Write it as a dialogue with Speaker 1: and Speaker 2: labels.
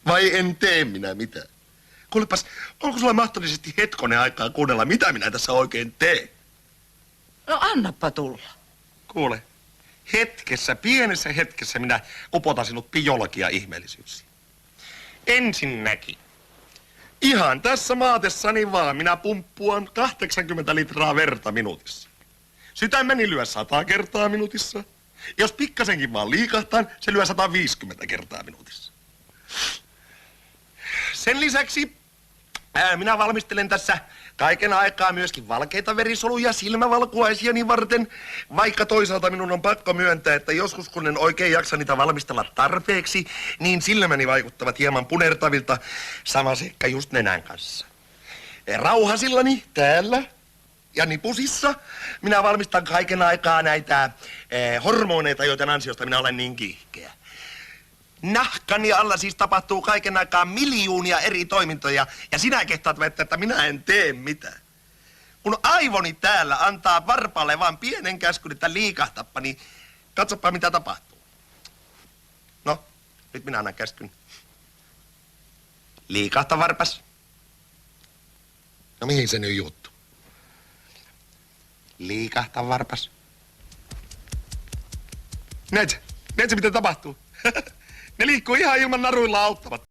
Speaker 1: Vai en tee minä mitään? Kuulepas, onko sulla mahdollisesti hetkonen aikaa kuunnella, mitä minä tässä oikein teen?
Speaker 2: No annappa tulla.
Speaker 1: Kuule, hetkessä, pienessä hetkessä minä upotan sinut biologia ihmeellisyyksiin. Ensinnäkin, ihan tässä maatessani vaan minä pumppuan 80 litraa verta minuutissa. Sydämeni lyö 100 kertaa minuutissa. Jos pikkasenkin vaan liikahtaan, se lyö 150 kertaa minuutissa. Sen lisäksi minä valmistelen tässä kaiken aikaa myöskin valkeita verisoluja silmävalkuaisiani varten, vaikka toisaalta minun on pakko myöntää, että joskus kun en oikein jaksa niitä valmistella tarpeeksi, niin silmäni vaikuttavat hieman punertavilta, sama seikka just nenän kanssa. Rauhasillani täällä ja nipusissa minä valmistan kaiken aikaa näitä hormoneita, joiden ansiosta minä olen niin kiihkeä. Nahkani alla siis tapahtuu kaiken aikaa miljoonia eri toimintoja, ja sinä kehtaat väittää, että minä en tee mitään. Kun aivoni täällä antaa varpaalle vaan pienen käskyn, että liikahtappa, niin katsoppa mitä tapahtuu. No, nyt minä annan käskyn. Liikahta, varpas. No mihin se nyt juttu? Liikahta, varpas. Näetkö mitä tapahtuu? Ne liikkuu ihan ilman naruilla auttavat.